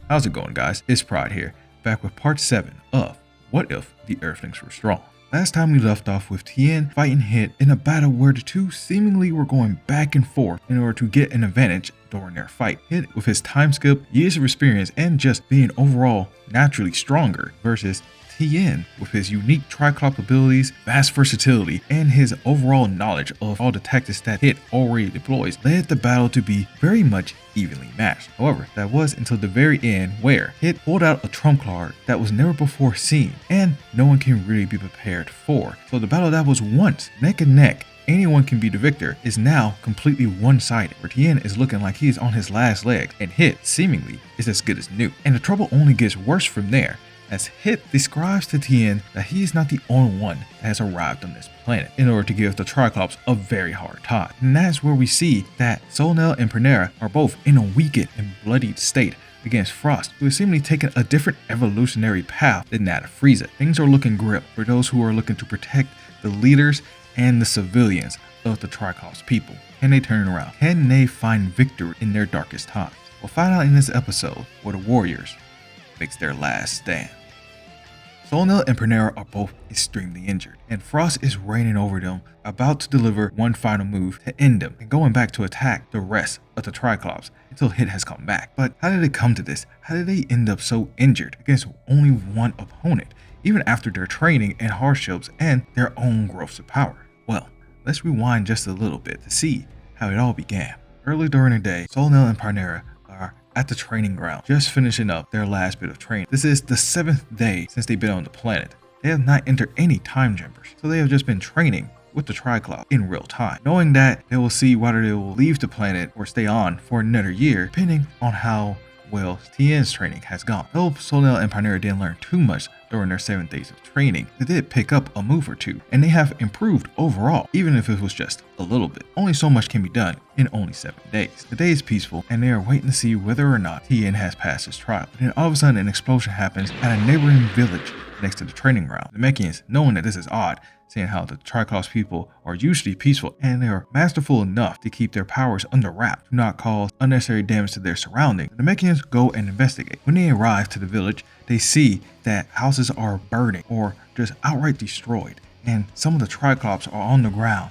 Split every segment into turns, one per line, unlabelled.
How's it going, guys? It's Pride here, back with part 7 of What If the Earthlings Were Strong? Last time we left off with Tien fighting Hit in a battle where the two seemingly were going back and forth in order to get an advantage during their fight. Hit, with his time skip, years of experience, and just being overall naturally stronger, versus Tien, with his unique Triclops abilities, vast versatility, and his overall knowledge of all the tactics that Hit already deploys, led the battle to be very much evenly matched. However, that was until the very end, where Hit pulled out a trump card that was never before seen, and no one can really be prepared for. So the battle that was once neck and neck, anyone can be the victor, is now completely one-sided, where Tien is looking like he is on his last legs, and Hit seemingly is as good as new. And the trouble only gets worse from there, as Hit describes to Tien that he is not the only one that has arrived on this planet in order to give the Triclops a very hard time. And that's where we see that Saonel and Pirina are both in a weakened and bloodied state against Frost, who is seemingly taking a different evolutionary path than that of Frieza. Things are looking grim for those who are looking to protect the leaders and the civilians of the Triclops people. Can they turn around? Can they find victory in their darkest times? We'll find out in this episode where the warriors makes their last stand. Saonel and Pirina are both extremely injured, and Frost is reigning over them, about to deliver one final move to end them, and going back to attack the rest of the Triclops until Hit has come back. But how did it come to this? How did they end up so injured against only one opponent, even after their training and hardships and their own growths of power? Well, let's rewind just a little bit to see how it all began. Early during the day, Saonel and Pirina are at the training ground, just finishing up their last bit of training. This is the 7th day since they've been on the planet. They have not entered any time jumpers, so they have just been training with the Triclops in real time, knowing that they will see whether they will leave the planet or stay on for another year, depending on how well Tien's training has gone. Though Saonel and Pirina didn't learn too much during their 7 days of training, they did pick up a move or two, and they have improved overall, even if it was just a little bit. Only so much can be done in only 7 days. The day is peaceful, and they are waiting to see whether or not Tien has passed his trial. But then all of a sudden, an explosion happens at a neighboring village next to the training ground. The Namekians, knowing that this is odd, seeing how the Triclops people are usually peaceful and they are masterful enough to keep their powers under wraps to not cause unnecessary damage to their surroundings, the Namekians go and investigate. When they arrive to the village, they see that houses are burning or just outright destroyed, and some of the Triclops are on the ground,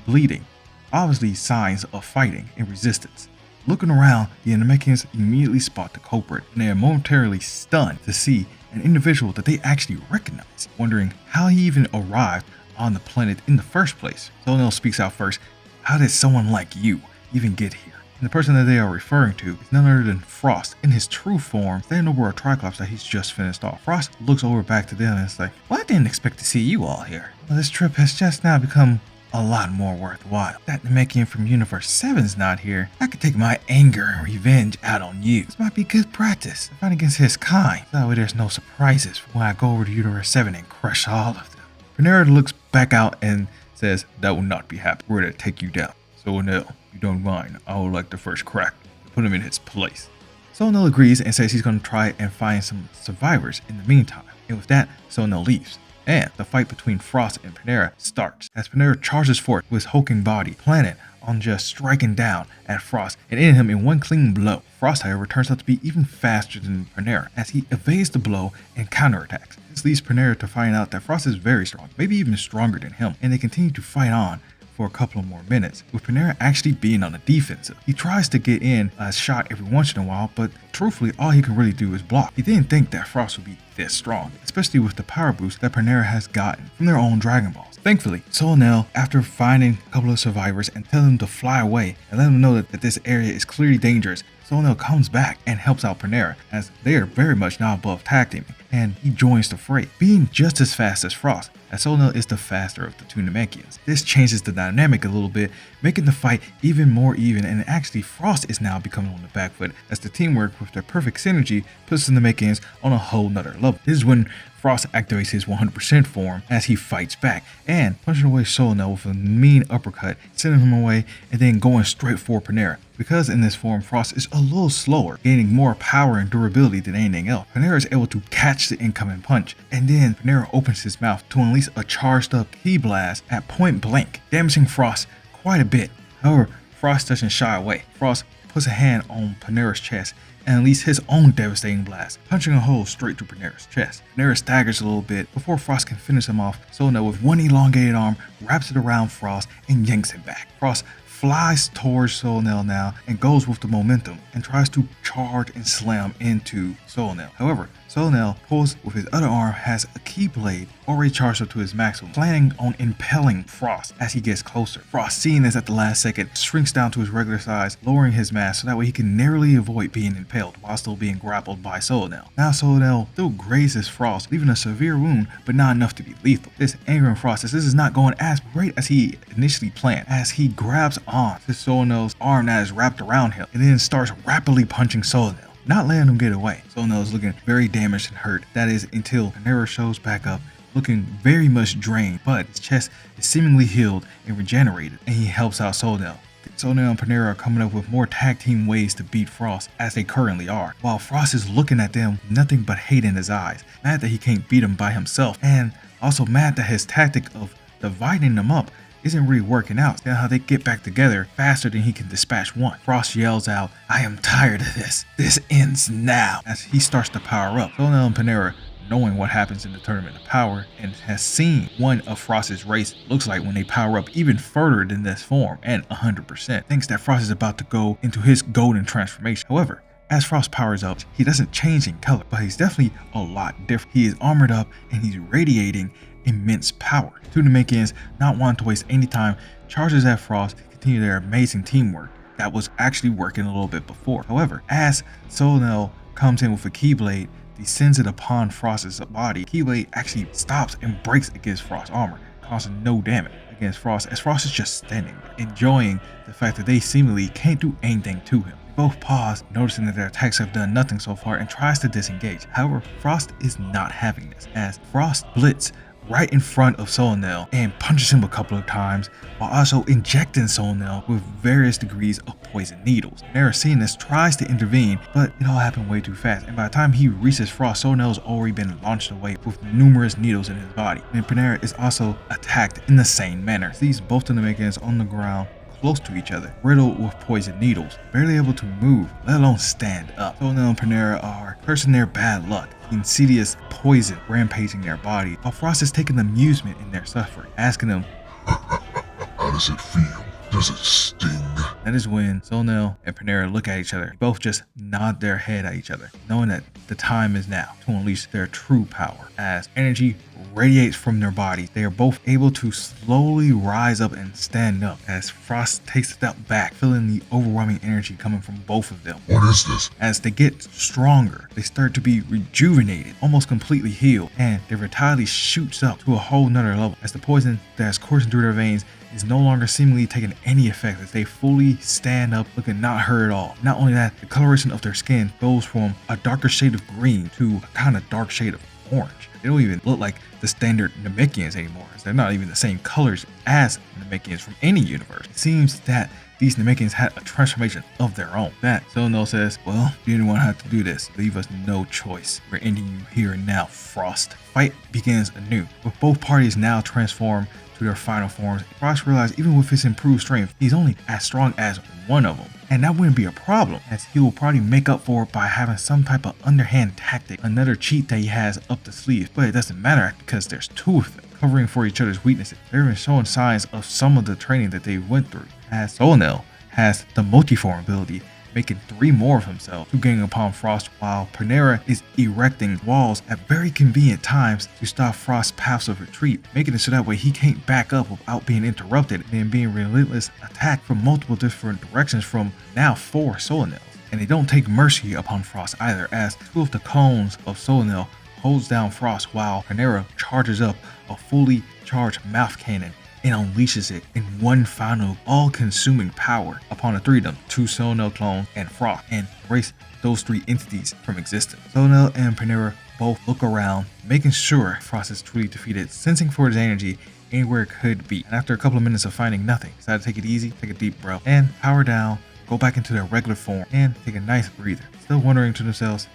bleeding, obviously signs of fighting and resistance. Looking around, the Namekians immediately spot the culprit, and they are momentarily stunned to see an individual that they actually recognize, wondering how he even arrived on the planet in the first place. Saonel speaks out first. How did someone like you even get here? And the person that they are referring to is none other than Frost in his true form, standing over a Triclops that he's just finished off. Frost looks over back to them and is like, well, I didn't expect to see you all here. Well, this trip has just now become a lot more worthwhile. That Namekian from Universe 7's not here. I could take my anger and revenge out on you. This might be good practice to fight against his kind. That way there's no surprises when I go over to Universe 7 and crush all of them. Pirina looks back out and says, that will not be happening. We're going to take you down. Saonel, if you don't mind, I would like the first crack to put him in his place. Saonel agrees and says he's going to try and find some survivors in the meantime. And with that, Saonel leaves. And the fight between Frost and Pirina starts, as Pirina charges forth with his hulking body, planning on just striking down at Frost and ending him in one clean blow. Frost, however, turns out to be even faster than Pirina, as he evades the blow and counterattacks. This leads Pirina to find out that Frost is very strong, maybe even stronger than him, and they continue to fight on for a couple of more minutes, with Pirina actually being on the defensive. He tries to get in a shot every once in a while, but truthfully, all he can really do is block. He didn't think that Frost would be this strong, especially with the power boost that Pirina has gotten from their own Dragon Balls. Thankfully, Saonel, after finding a couple of survivors and telling them to fly away and let them know that this area is clearly dangerous, Saonel comes back and helps out Pirina, as they are very much now above tag teaming, and he joins the fray, being just as fast as Frost, as Saonel is the faster of the two Namekians. This changes the dynamic a little bit, making the fight even more even, and actually Frost is now becoming on the back foot, as the teamwork with their perfect synergy puts the Namekians on a whole nother level. This is when Frost activates his 100% form as he fights back and punching away Saonel with a mean uppercut, sending him away and then going straight for Pirina. Because in this form, Frost is a little slower, gaining more power and durability than anything else. Pirina is able to catch the incoming punch, and then Pirina opens his mouth to unleash a charged up ki blast at point blank, damaging Frost quite a bit. However, Frost doesn't shy away. Frost puts a hand on Pirina's chest and unleashes his own devastating blast, punching a hole straight through Panera's chest. Panera staggers a little bit before Frost can finish him off. Saonel, with one elongated arm, wraps it around Frost and yanks him back. Frost flies towards Saonel now and goes with the momentum and tries to charge and slam into Saonel. However, Saonel pulls with his other arm, has a keyblade already charged up to his maximum, planning on impaling Frost as he gets closer. Frost, seeing this at the last second, shrinks down to his regular size, lowering his mass so that way he can narrowly avoid being impaled while still being grappled by Saonel. Now Saonel still grazes Frost, leaving a severe wound, but not enough to be lethal. This angering Frost, as this is not going as great as he initially planned, as he grabs on to Saonel's arm that is wrapped around him and then starts rapidly punching Saonel, not letting him get away. Saonel is looking very damaged and hurt. That is until Panera shows back up, looking very much drained, but his chest is seemingly healed and regenerated, and he helps out Saonel. Saonel and Panera are coming up with more tag team ways to beat Frost as they currently are, while Frost is looking at them, nothing but hate in his eyes, mad that he can't beat him by himself, and also mad that his tactic of dividing them up isn't really working out. Seeing how they get back together faster than he can dispatch one. Frost yells out, "I am tired of this. This ends now," as he starts to power up. Saonel and Panera, knowing what happens in the Tournament of Power and has seen one of Frost's race looks like when they power up even further than this form, and 100%, thinks that Frost is about to go into his golden transformation. However, as Frost powers up, he doesn't change in color, but he's definitely a lot different. He is armored up and he's radiating immense power. Two Namekians, not wanting to waste any time, charges at Frost to continue their amazing teamwork that was actually working a little bit before. However, as Saonel comes in with a keyblade, descends it upon Frost's body, Keyblade actually stops and breaks against Frost's armor, causing no damage against Frost, as Frost is just standing there, enjoying the fact that they seemingly can't do anything to him. Both pause, noticing that their attacks have done nothing so far, and tries to disengage. However, Frost is not having this, as Frost blitz right in front of Saonel and punches him a couple of times, while also injecting Saonel with various degrees of poison needles. Panera, seeing this, tries to intervene, but it all happened way too fast, and by the time he reaches Frost, Saonel's already been launched away with numerous needles in his body. And Panera is also attacked in the same manner. Sees both the Namekians on the ground close to each other, riddled with poison needles, barely able to move, let alone stand up. Saonel and Panera are cursing their bad luck, insidious poison rampaging their body, while Frost is taking amusement in their suffering, asking them,
"How does it feel? Does it sting?"
That is when Saonel and Panera look at each other. They both just nod their head at each other, knowing that the time is now to unleash their true power. As energy radiates from their bodies, they are both able to slowly rise up and stand up, as Frost takes a step back, feeling the overwhelming energy coming from both of them.
"What is this?"
As they get stronger, they start to be rejuvenated, almost completely healed, and their vitality shoots up to a whole nother level, as the poison that is coursing through their veins is no longer seemingly taking any effect, as they fully stand up, looking not hurt at all. Not only that, the coloration of their skin goes from a darker shade of green to a kind of dark shade of orange. They don't even look like the standard Namekians anymore, as they're not even the same colors as Namekians from any universe. It seems that these Namekians had a transformation of their own. That Saonel says, "Well, you didn't want to have to do this. Leave us no choice. We're ending you here and now, Frost." Fight begins anew, with both parties now transformed to their final forms. Frost realized even with his improved strength, he's only as strong as one of them. And that wouldn't be a problem, as he will probably make up for it by having some type of underhand tactic, another cheat that he has up the sleeve. But it doesn't matter because there's two of them, covering for each other's weaknesses. They're even showing signs of some of the training that they went through, as Saonel has the multiform ability, making 3 more of himself to gang upon Frost, while Panera is erecting walls at very convenient times to stop Frost's paths of retreat, making it so that way he can't back up without being interrupted and then being relentless attacked from multiple different directions from now 4 Saonels. And they don't take mercy upon Frost either, as 2 of the cones of Saonel holds down Frost, while Panera charges up a fully charged mouth cannon and unleashes it in one final all-consuming power upon the 3 of them, 2 Saonel clones and Frost, and erase those 3 entities from existence. Saonel and Panera both look around, making sure Frost is truly defeated, sensing for his energy anywhere it could be. And after a couple of minutes of finding nothing, decide to take it easy, take a deep breath, and power down, go back into their regular form, and take a nice breather. Still wondering to themselves,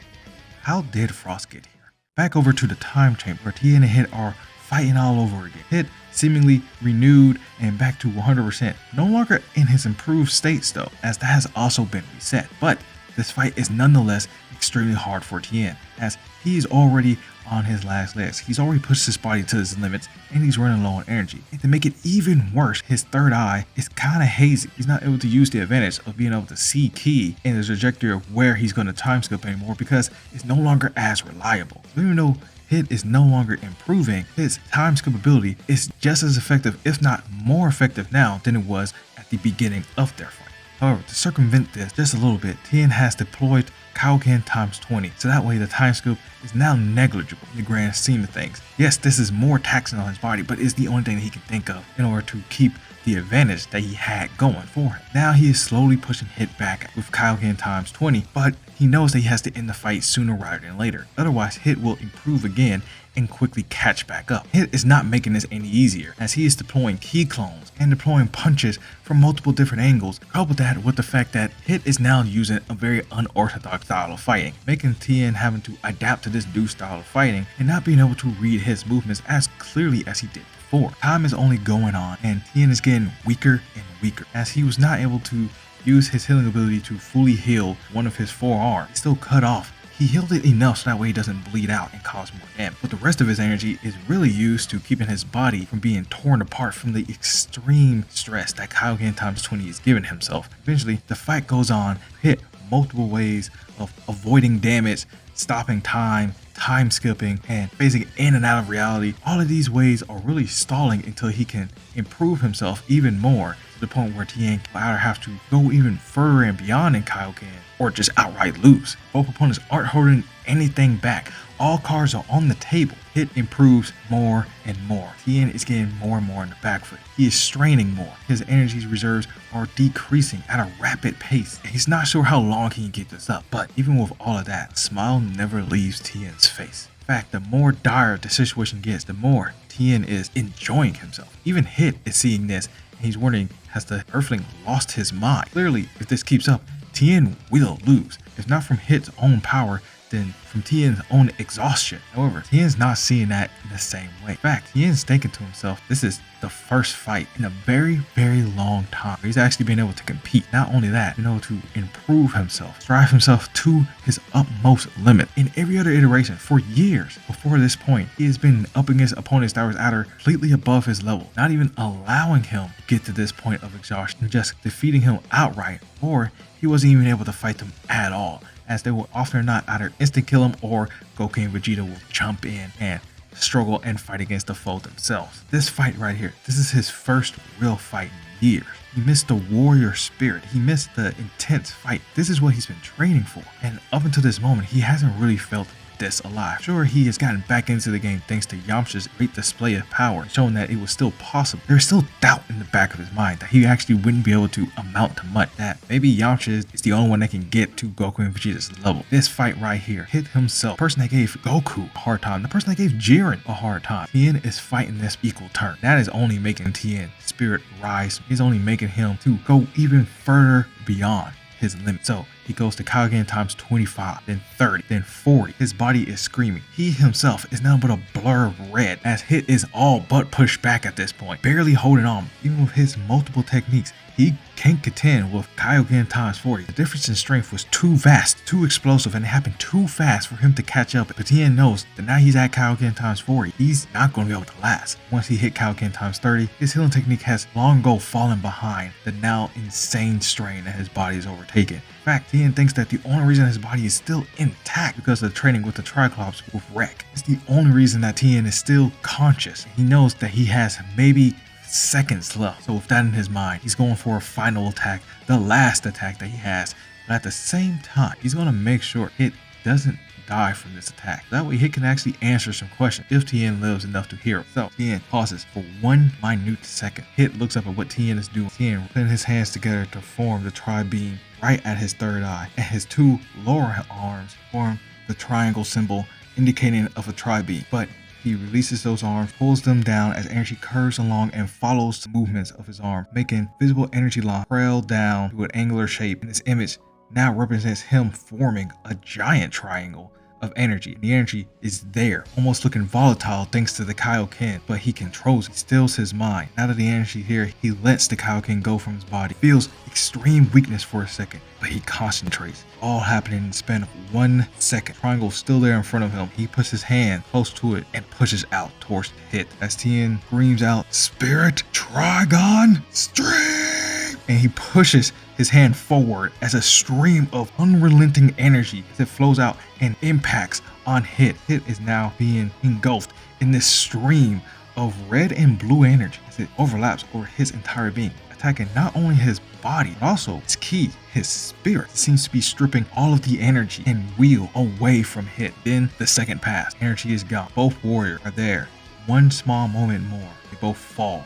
how did Frost get here? Back over to the time chamber, where Tien and Hit are fighting all over again. Hit seemingly renewed and back to 100%. No longer in his improved states though, as that has also been reset. But this fight is nonetheless extremely hard for Tien, as he is already on his last legs. He's already pushed his body to his limits and he's running low on energy. And to make it even worse, his third eye is kind of hazy. He's not able to use the advantage of being able to see Ki in the trajectory of where he's going to time skip anymore because it's no longer as reliable. So even though Hit is no longer improving, his time skip ability is just as effective, if not more effective now than it was at the beginning of their fight. However, to circumvent this just a little bit, Tien has deployed Kaioken times 20, so that way the time skip is now negligible in the grand scheme of things. Yes, this is more taxing on his body, but it's the only thing that he can think of in order to keep the advantage that he had going for him. Now he is slowly pushing Hit back with Kaioken times 20, but he knows that he has to end the fight sooner rather than later. Otherwise, Hit will improve again and quickly catch back up. Hit is not making this any easier, as he is deploying Ki clones and deploying punches from multiple different angles. Couple that with the fact that Hit is now using a very unorthodox style of fighting, making Tien having to adapt to this new style of fighting and not being able to read his movements as clearly as he did before. Time is only going on and Tien is getting weaker and weaker, as he was not able to use his healing ability to fully heal one of his forearms. It's still cut off. He healed it enough so that way he doesn't bleed out and cause more damage. But the rest of his energy is really used to keeping his body from being torn apart from the extreme stress that Kaioken times 20 is giving himself. Eventually, the fight goes on. Hit multiple ways of avoiding damage, stopping time, time skipping, and phasing in and out of reality. All of these ways are really stalling until he can improve himself even more, to the point where Tien will either have to go even further and beyond in Kaioken or just outright lose. Both opponents aren't holding anything back. All cards are on the table. Hit improves more and more. Tien is getting more and more in the back foot. He is straining more. His energy reserves are decreasing at a rapid pace. He's not sure how long he can get this up, but even with all of that, smile never leaves Tien's face. In fact, the more dire the situation gets, the more Tien is enjoying himself. Even Hit is seeing this, and he's wondering, has the Earthling lost his mind? Clearly, if this keeps up, Tien will lose. If not from Hit's own power, then from Tien's own exhaustion. However, Tien's not seeing that in the same way. In fact, Tien's thinking to himself, this is the first fight in a very, very long time where he's actually been able to compete. Not only that, been able to improve himself, strive himself to his utmost limit. In every other iteration, for years before this point, he has been up against opponents that was either completely above his level, not even allowing him to get to this point of exhaustion, just defeating him outright, or he wasn't even able to fight them at all, as they will often or not either instant kill him or Goku and Vegeta will jump in and struggle and fight against the foe themselves. This fight right here, this is his first real fight in years. He missed the warrior spirit. He missed the intense fight. This is what he's been training for. And up until this moment, he hasn't really felt this alive. Sure, he has gotten back into the game thanks to Yamcha's great display of power, showing that it was still possible. There's still doubt in the back of his mind that he actually wouldn't be able to amount to much, that maybe Yamcha is the only one that can get to Goku and Vegeta's level. This fight right here, Hit himself, the person that gave Goku a hard time, the person that gave Jiren a hard time, Tien is fighting this equal turn. That is only making Tien's spirit rise. It's only making him to go even further beyond his limit. So he goes to Kaioken times 25, then 30, then 40. His body is screaming. He himself is now but a blur of red, as Hit is all but pushed back at this point, barely holding on. Even with his multiple techniques, he can't contend with Kaioken times 40. The difference in strength was too vast, too explosive, and it happened too fast for him to catch up. But Tien knows that now he's at Kaioken times 40. He's not going to be able to last. Once he hit Kaioken times 30, his healing technique has long ago fallen behind the now insane strain that his body is overtaken. In fact, Tien thinks that the only reason his body is still intact because of the training with the Triclops with Wreck. It's the only reason that Tien is still conscious. He knows that he has maybe seconds left. So with that in his mind, he's going for a final attack, the last attack that he has. But at the same time, he's going to make sure Hit doesn't die from this attack. That way Hit can actually answer some questions if Tien lives enough to hear him. So Tien pauses for 1 minute second. Hit looks up at what Tien is doing. Tien putting his hands together to form the tri-beam right at his third eye, and his 2 lower arms form the triangle symbol indicating of a tri-beam. But he releases those arms, pulls them down as energy curves along and follows the movements of his arm, making visible energy lines trail down to an angular shape. And this image now represents him forming a giant triangle of energy. The energy is there, almost looking volatile thanks to the Kaioken, but he controls it, stills his mind. Now that the energy here, he lets the Kaioken go from his body. Feels extreme weakness for a second, but he concentrates. All happening in the span of 1 second. Triangle still there in front of him. He puts his hand close to it and pushes out towards the hit. As Tien screams out, "Spirit Trigon Stream!" And he pushes his hand forward as a stream of unrelenting energy as it flows out and impacts on Hit. Hit is now being engulfed in this stream of red and blue energy as it overlaps over his entire being, attacking not only his body, but also his ki, his spirit. It seems to be stripping all of the energy and will away from Hit. Then the second pass, energy is gone. Both warriors are there. One small moment more, they both fall.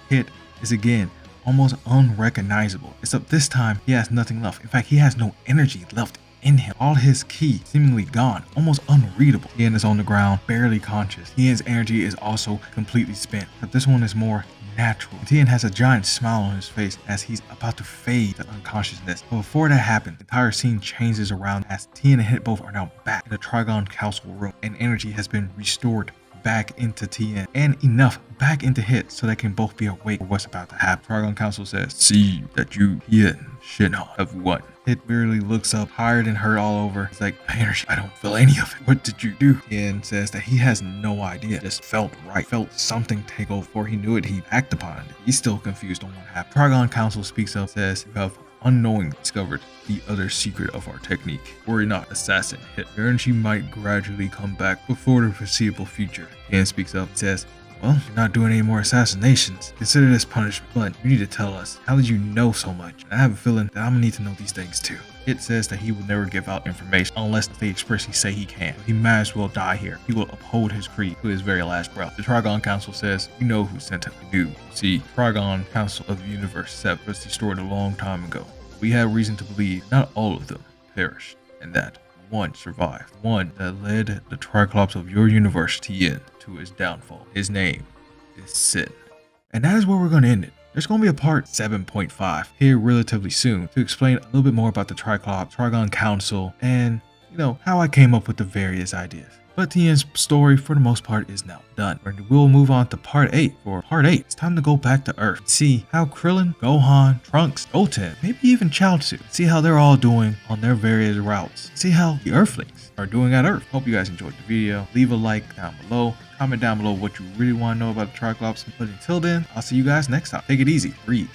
Hit is again almost unrecognizable, except this time he has nothing left. In fact, he has no energy left in him. All his ki seemingly gone, almost unreadable. Tien is on the ground, barely conscious. Tien's energy is also completely spent, but this one is more natural. Tien has a giant smile on his face as he's about to fade to unconsciousness. But before that happens, the entire scene changes around as Tien and Hit both are now back in the Trigon Council room, and energy has been restored back into Tien and enough back into Hit so they can both be awake for what's about to happen. Trigon Council says, "See that you, Tien, Shinhan, have won." Hit merely looks up, tired and hurt all over. It's like, "My energy, I don't feel any of it. What did you do?" Tien says that he has no idea. Just felt right. Felt something take over. Before he knew it, he acted upon it. He's still confused on what happened. Trigon Council speaks up, says, "You have unknowingly discovered the other secret of our technique. Worry not, assassin Hit. Your energy might gradually come back before the foreseeable future." Tien speaks up and says, "Well, you're not doing any more assassinations. Consider this punishment, but you need to tell us, how did you know so much? I have a feeling that I'm gonna need to know these things too." Hit says that he will never give out information unless they expressly say he can. He might as well die here. He will uphold his creed to his very last breath. The Trigon Council says, "You know who sent him. We do. See, Trigon Council of Universe 7 was destroyed a long time ago. We have reason to believe not all of them perished, and that one survived. One that led the Triclops of your universe, Tien, to his downfall. His name is Sin." And that is where we're going to end it. There's going to be a part 7.5 here relatively soon to explain a little bit more about the Triclops, Trigon Council, and, how I came up with the various ideas. But Tien's story, for the most part, is now done. We'll move on to part 8. For part 8, it's time to go back to Earth. See how Krillin, Gohan, Trunks, Goten, maybe even Chaozu, see how they're all doing on their various routes. See how the Earthlings are doing at Earth. Hope you guys enjoyed the video. Leave a like down below. Comment down below what you really want to know about the Triclops. But until then, I'll see you guys next time. Take it easy. Breathe.